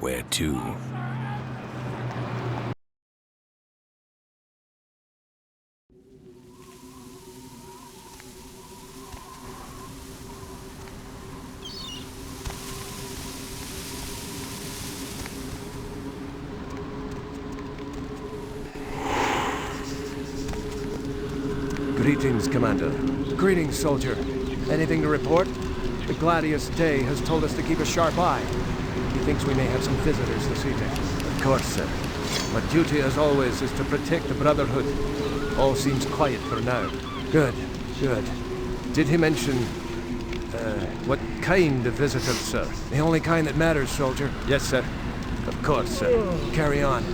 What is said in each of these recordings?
everywhere, too. Greetings, Commander. Greetings, soldier. Anything to report? The Gladius Day has told us to keep a sharp eye. He thinks we may have some visitors this evening. Of course, sir. My duty, as always, is to protect the Brotherhood. All seems quiet for now. Good, good. Did he mention, what kind of visitors, sir? The only kind that matters, soldier. Yes, sir. Of course, sir. Carry on.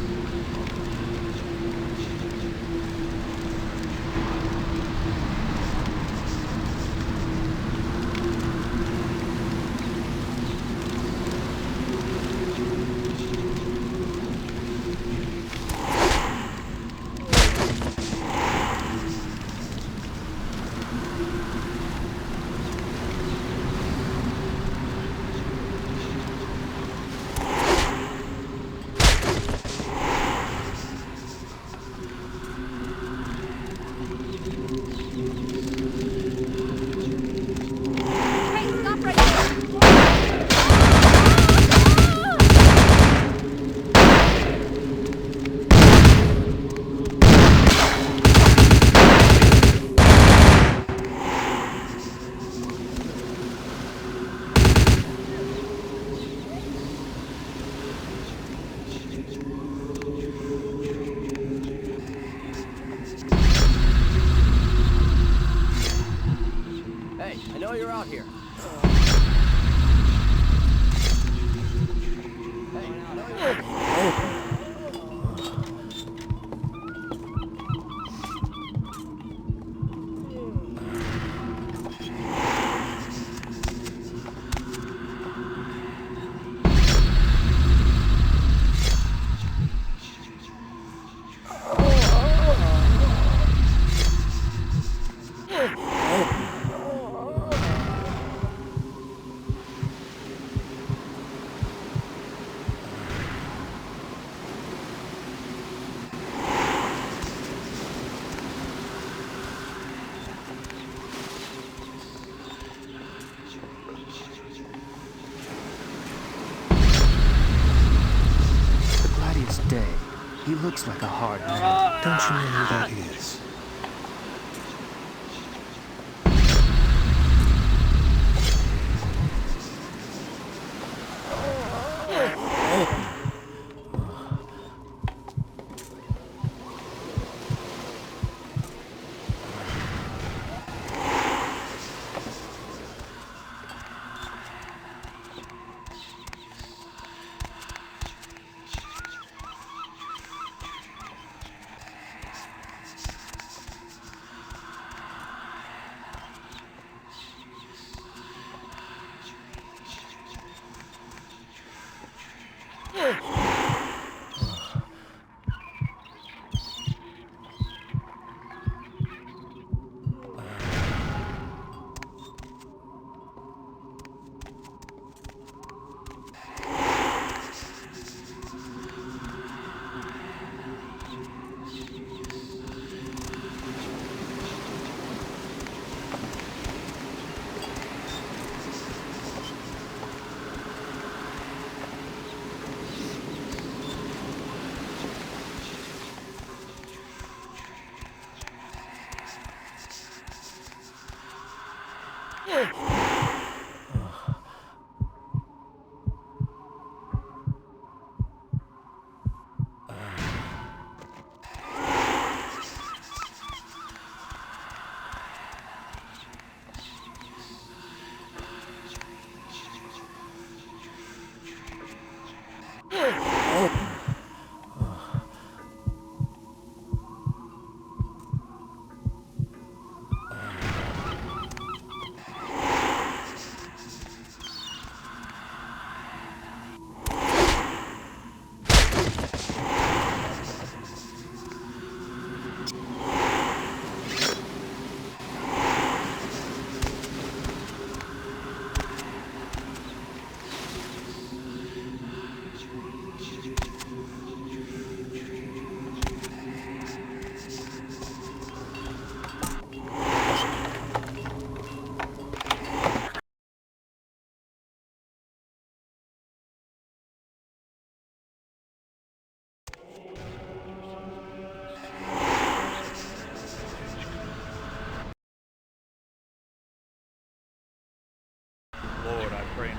He looks like a hard man. Don't you know who that is?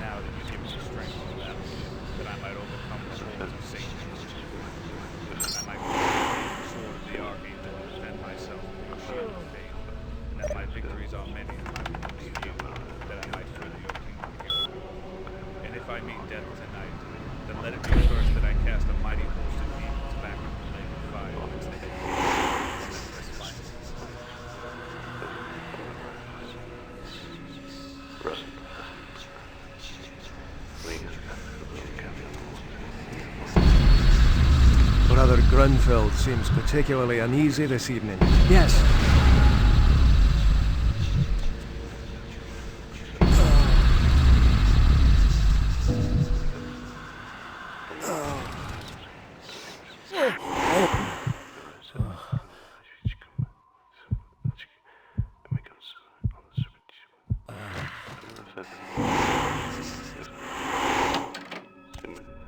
now that you give me strength for that, that I might overcome the hordes of Satan, that I might take the sword of the archangel and defend myself with your shield of faith, and that my victories are many and my wounds few, that I might further your kingdom here. And if I meet death tonight, then let it be first that I cast a mighty host of demons back into the lake of fire whence they had came, and then rest finally. Brother Grunfeld seems particularly uneasy this evening. Yes.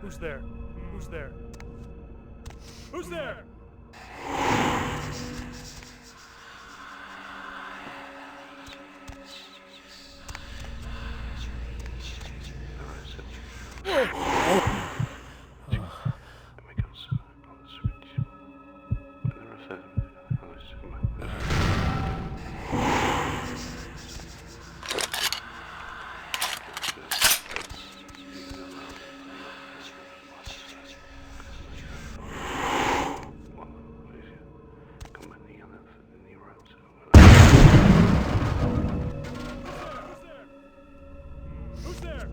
Who's there? Who's there? Who's there? Who's there?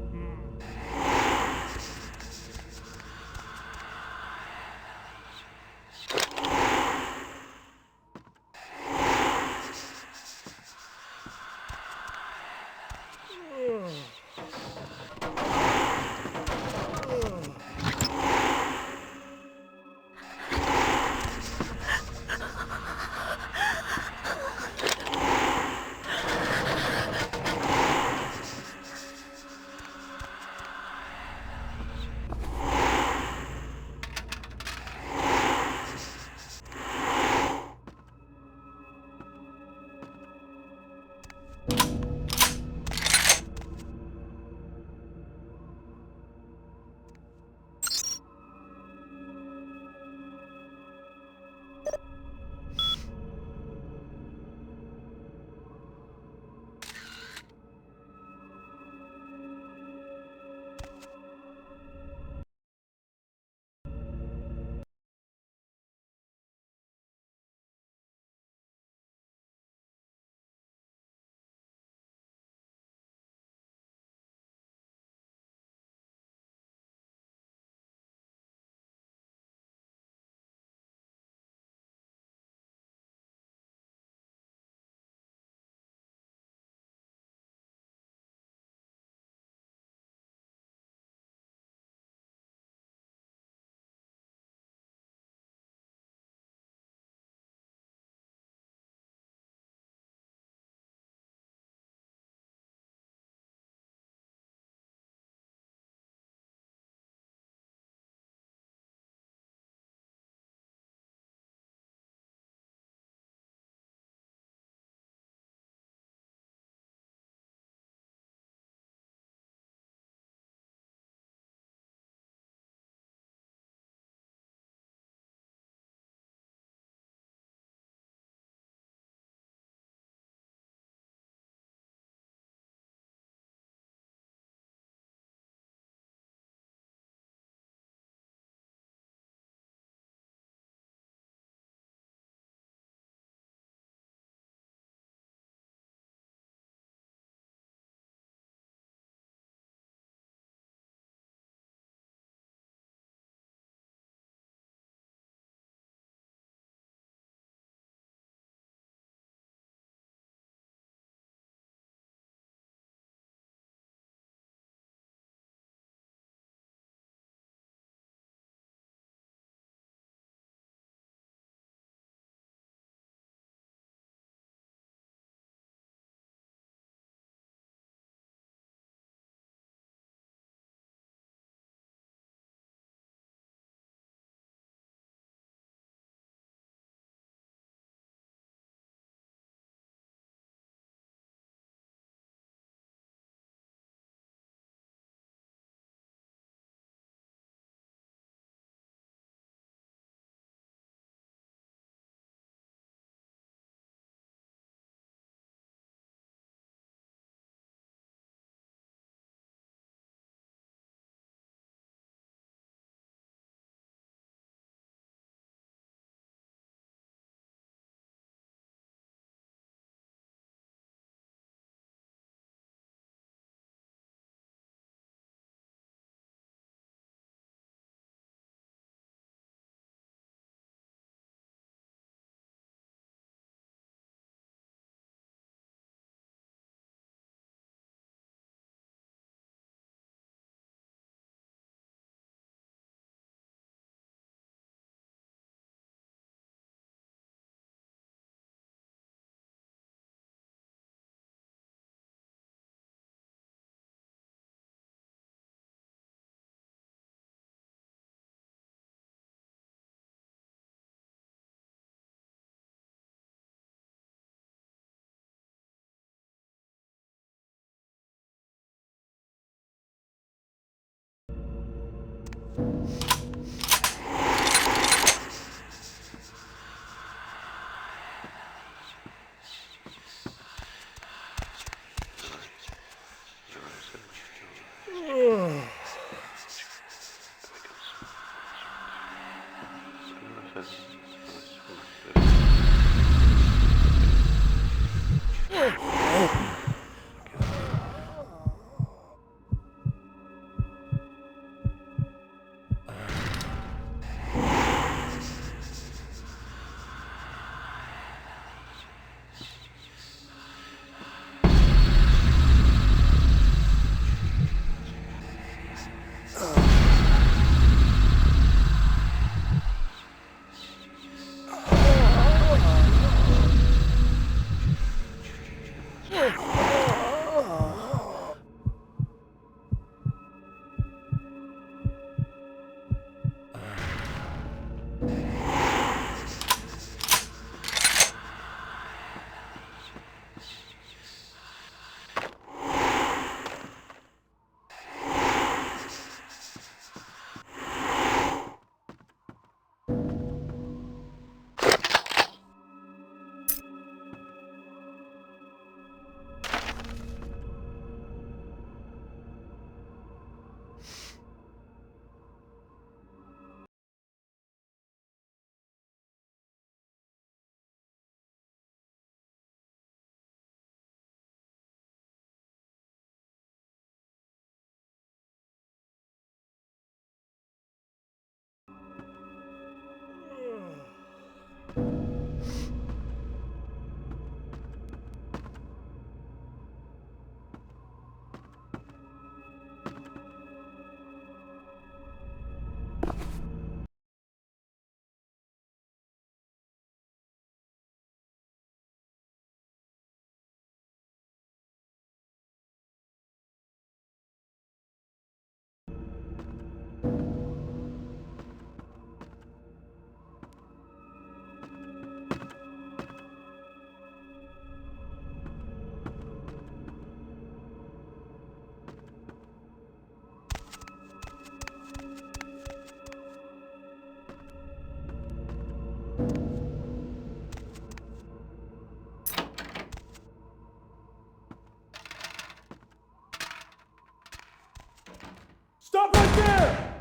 Stop right there!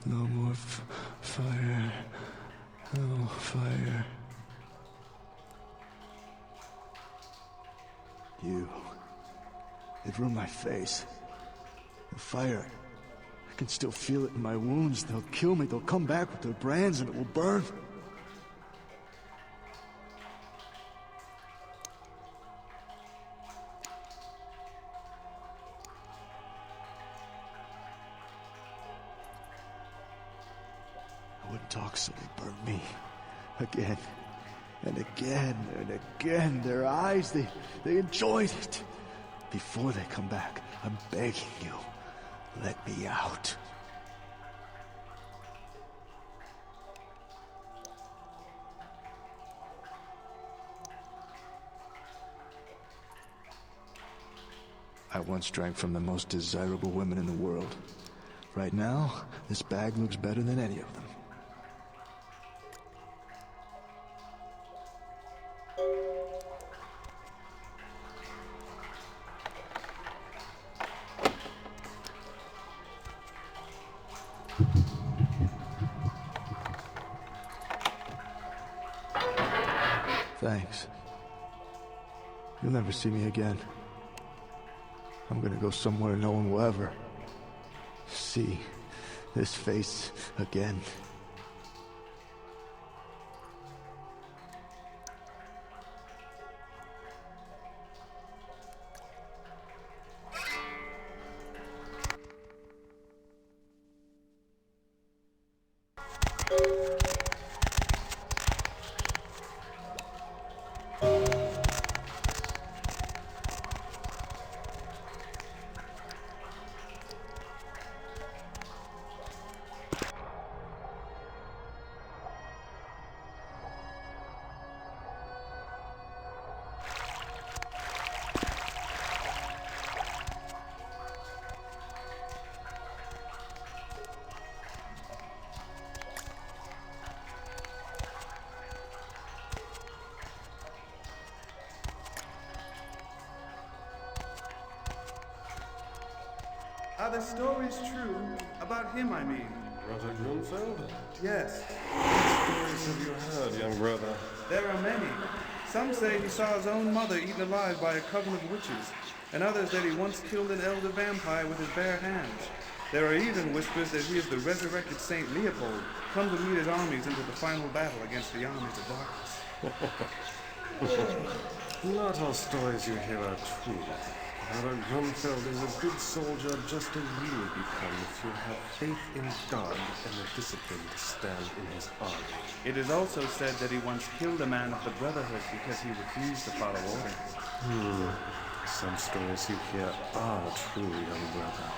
No more fire. No fire. They've ruined my face. The fire. I can still feel it in my wounds. They'll kill me. They'll come back with their brands and it will burn. I wouldn't talk, so they burned me. Again. And again and again. Their eyes, they enjoyed it. Before they come back, I'm begging you, let me out. I once drank from the most desirable women in the world. Right now, this bag looks better than any of them. Thanks. You'll never see me again. I'm gonna go somewhere no one will ever see this face again. Are the stories true? About him, I mean. Brother Grunfeld? Yes, What stories have you heard, young brother? there are many. Some say he saw his own mother eaten alive by a coven of witches, and others that he once killed an elder vampire with his bare hands. There are even whispers that he is the resurrected Saint Leopold, come to lead his armies into the final battle against the armies of darkness. Not all stories you hear are true. Brother Grunfeld is a good soldier just as you will become if you have faith in God and the discipline to stand in his army. It is also said that he once killed a man of the Brotherhood because he refused to follow orders. Some stories you hear are true, young brother.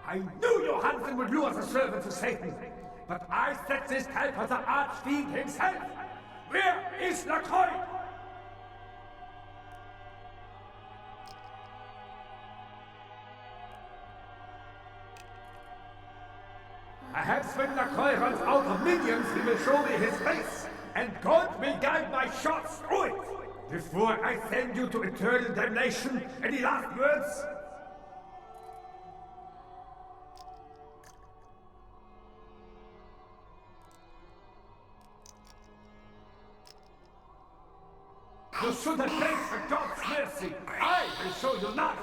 I knew Johansen would lure the servants of Satan, but I set this type for the Archfiend himself. Where is Lacroix? Perhaps when Lacroix runs out of minions, he will show me his face, and God will guide my shots through it. Before I send you to eternal damnation, any last words? You should have begged for God's mercy. I will show you none.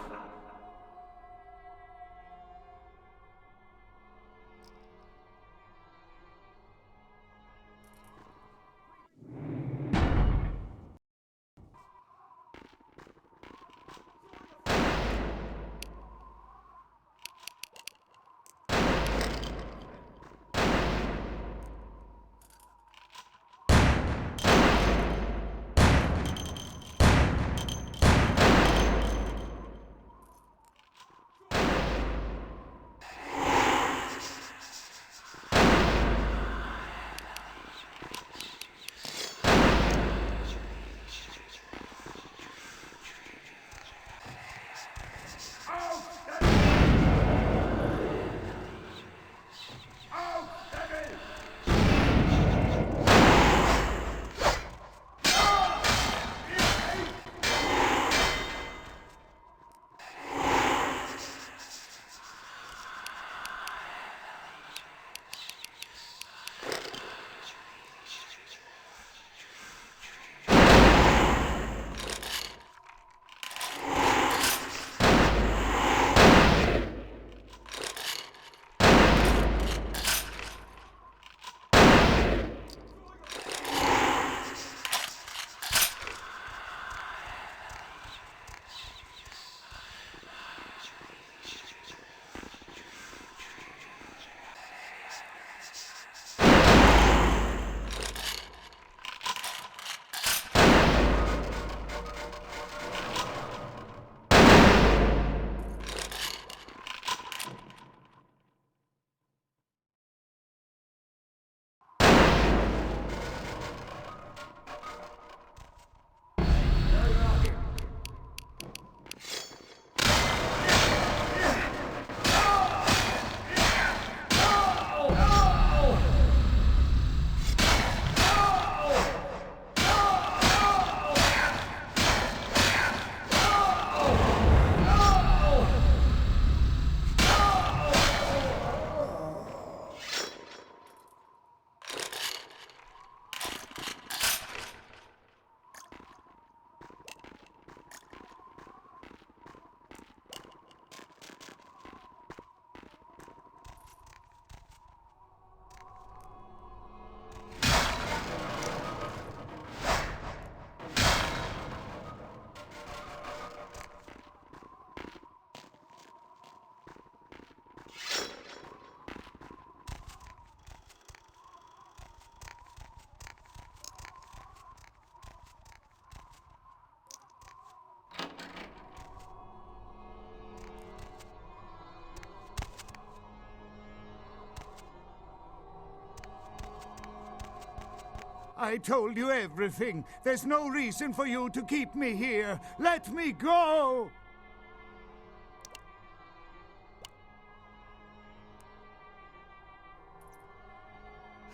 I told you everything. There's no reason for you to keep me here. Let me go!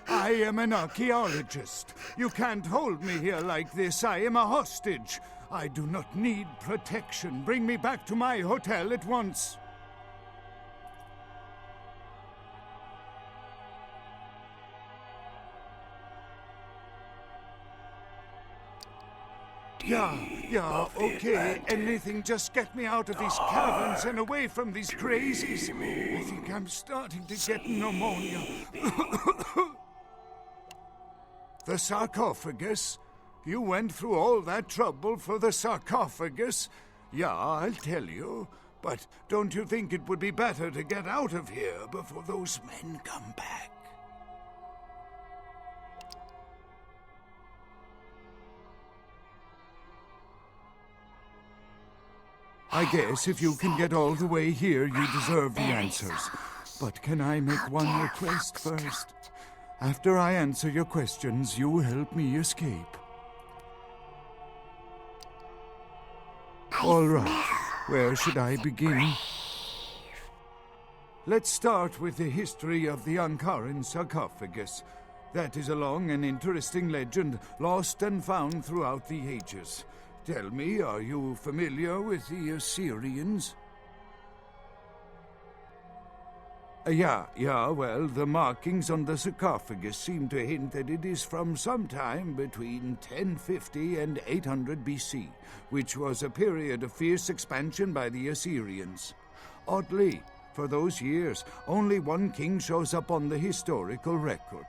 I am an archaeologist. You can't hold me here like this. I am a hostage. I do not need protection. Bring me back to my hotel at once. Yeah, okay. Anything, just get me out of these caverns and away from these crazies. I think I'm starting to get pneumonia. The sarcophagus? You went through all that trouble for the sarcophagus? Yeah, I'll tell you. But don't you think it would be better to get out of here before those men come back? I guess if you can get all the way here, you deserve the answers. But can I make one request first? After I answer your questions, you help me escape. All right, where should I begin? Let's start with the history of the Ankaran sarcophagus. That is a long and interesting legend, lost and found throughout the ages. Tell me, are you familiar with the Assyrians? Yeah, well, the markings on the sarcophagus seem to hint that it is from sometime between 1050 and 800 BC, which was a period of fierce expansion by the Assyrians. Oddly, for those years, only one king shows up on the historical record.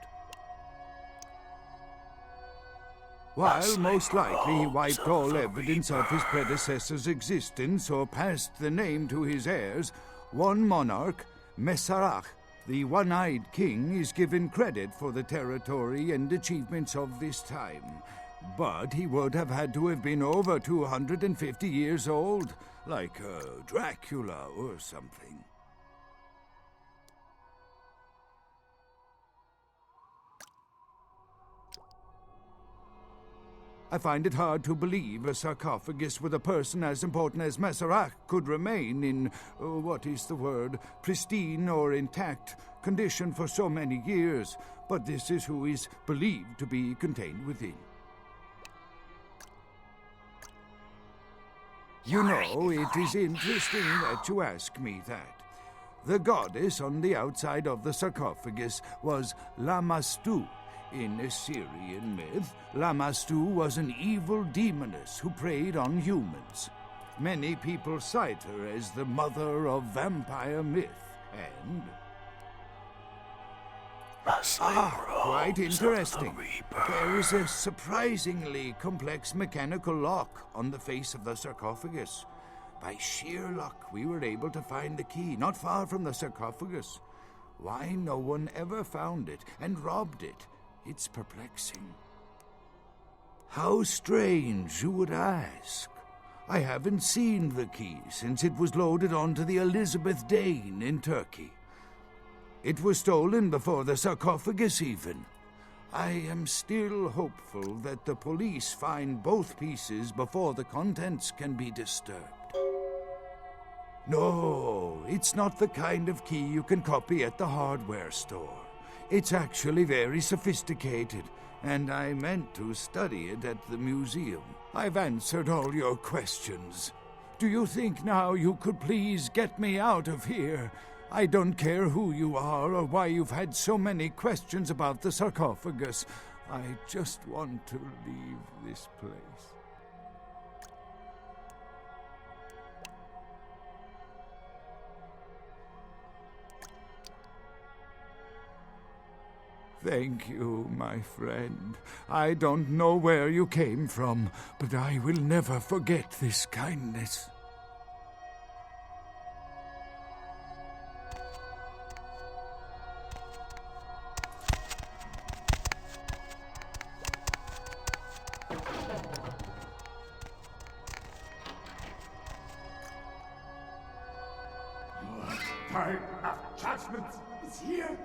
While most likely he wiped all evidence of his predecessor's existence or passed the name to his heirs, one monarch, Masquerade, the one-eyed king, is given credit for the territory and achievements of this time. But he would have had to have been over 250 years old, like Dracula or something. I find it hard to believe a sarcophagus with a person as important as Masquerade could remain in, pristine or intact condition for so many years, but this is who is believed to be contained within. You know, it is interesting that you ask me that. The goddess on the outside of the sarcophagus was Lamastu. In Assyrian myth, Lamastu was an evil demoness who preyed on humans. Many people cite her as the mother of vampire myth, and... quite interesting. There is a surprisingly complex mechanical lock on the face of the sarcophagus. By sheer luck, we were able to find the key not far from the sarcophagus. Why no one ever found it and robbed it? It's perplexing. How strange, you would ask. I haven't seen the key since it was loaded onto the Elizabeth Dane in Turkey. It was stolen before the sarcophagus even. I am still hopeful that the police find both pieces before the contents can be disturbed. No, it's not the kind of key you can copy at the hardware store. It's actually very sophisticated, and I meant to study it at the museum. I've answered all your questions. Do you think now you could please get me out of here? I don't care who you are or why you've had so many questions about the sarcophagus. I just want to leave this place. Thank you, my friend. I don't know where you came from, but I will never forget this kindness. Your time of judgment is here.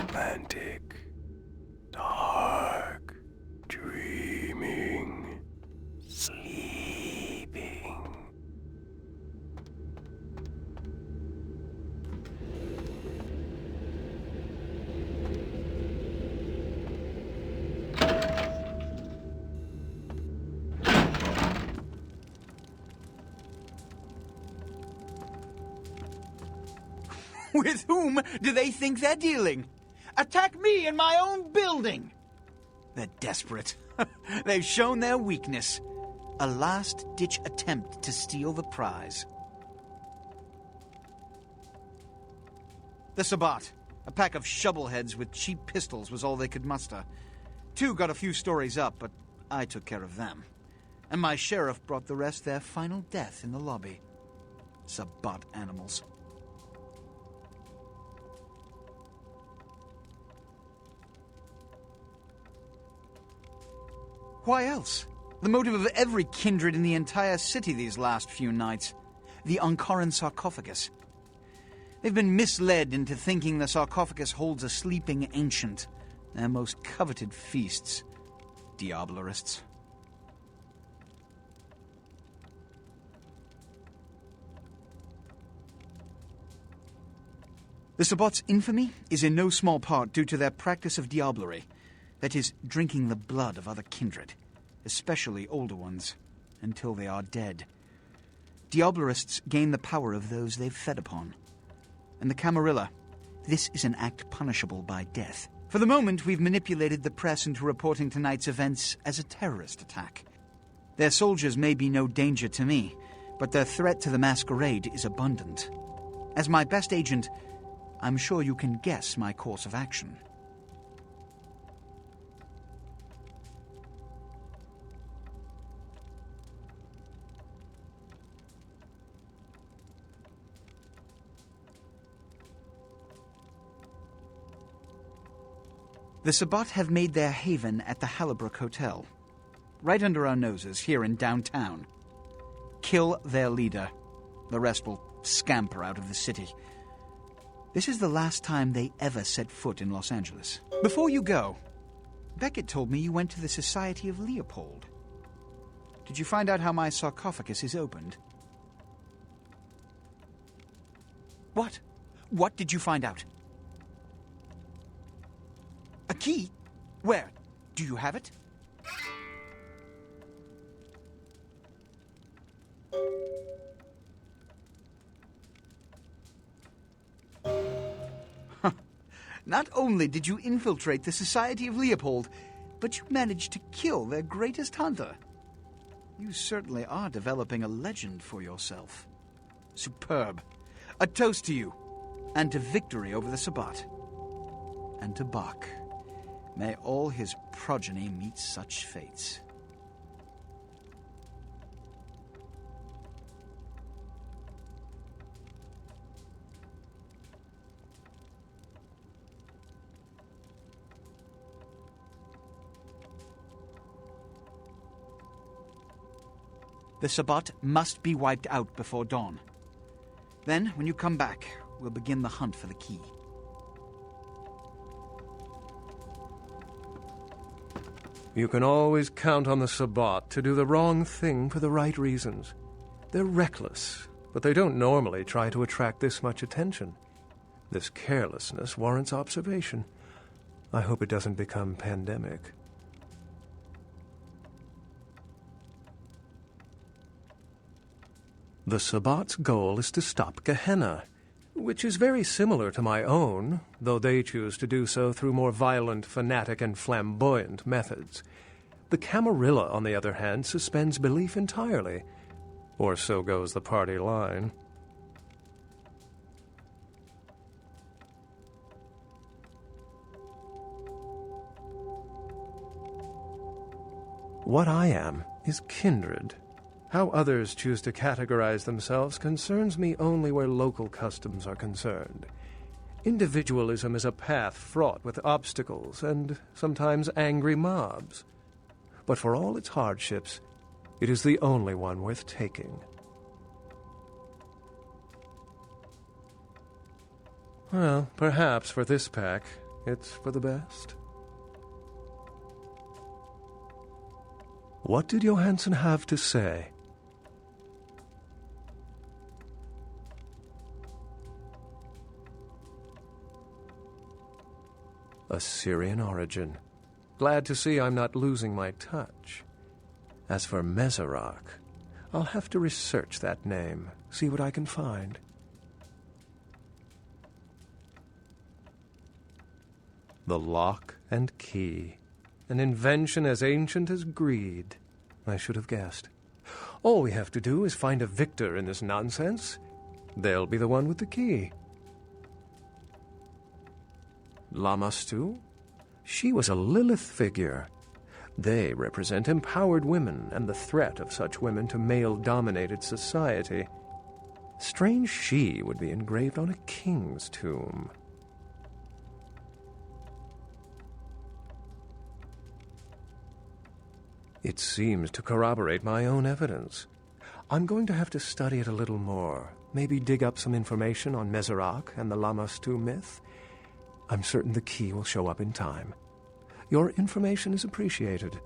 romantic, dark, dreaming, sleeping. With whom do they think they're dealing? Attack me in my own building! They're desperate. They've shown their weakness. A last-ditch attempt to steal the prize. The Sabbat. A pack of shovelheads with cheap pistols was all they could muster. 2 got a few stories up, but I took care of them. And my sheriff brought the rest their final death in the lobby. Sabbat animals. Why else? The motive of every kindred in the entire city these last few nights. The Ankaran sarcophagus. They've been misled into thinking the sarcophagus holds a sleeping ancient. Their most coveted feasts. Diablerists. The Sabbat's infamy is in no small part due to their practice of diablerie. That is, drinking the blood of other kindred, especially older ones, until they are dead. Diablerists gain the power of those they've fed upon. And the Camarilla, this is an act punishable by death. For the moment, we've manipulated the press into reporting tonight's events as a terrorist attack. Their soldiers may be no danger to me, but their threat to the Masquerade is abundant. As my best agent, I'm sure you can guess my course of action. The Sabbat have made their haven at the Hallibrook Hotel, right under our noses here in downtown. Kill their leader. The rest will scamper out of the city. This is the last time they ever set foot in Los Angeles. Before you go, Beckett told me you went to the Society of Leopold. Did you find out how my sarcophagus is opened? What? What did you find out? A key? Where? Do you have it? Not only did you infiltrate the Society of Leopold, but you managed to kill their greatest hunter. You certainly are developing a legend for yourself. Superb. A toast to you, and to victory over the Sabbat. And to Bach. May all his progeny meet such fates. The Sabbat must be wiped out before dawn. Then, when you come back, we'll begin the hunt for the key. You can always count on the Sabbat to do the wrong thing for the right reasons. They're reckless, but they don't normally try to attract this much attention. This carelessness warrants observation. I hope it doesn't become pandemic. The Sabbat's goal is to stop Gehenna, which is very similar to my own, though they choose to do so through more violent, fanatic, and flamboyant methods. The Camarilla, on the other hand, suspends belief entirely, or so goes the party line. What I am is kindred. How others choose to categorize themselves concerns me only where local customs are concerned. Individualism is a path fraught with obstacles and sometimes angry mobs. But for all its hardships, it is the only one worth taking. Well, perhaps for this pack, it's for the best. What did Johansson have to say? Assyrian origin. Glad to see I'm not losing my touch. As for Mezerak, I'll have to research that name, see what I can find. The lock and key. An invention as ancient as greed. I should have guessed. All we have to do is find a victor in this nonsense. They'll be the one with the key. Lamastu? She was a Lilith figure. They represent empowered women and the threat of such women to male-dominated society. Strange she would be engraved on a king's tomb. It seems to corroborate my own evidence. I'm going to have to study it a little more, maybe dig up some information on Mezerak and the Lamastu myth. I'm certain the key will show up in time. Your information is appreciated.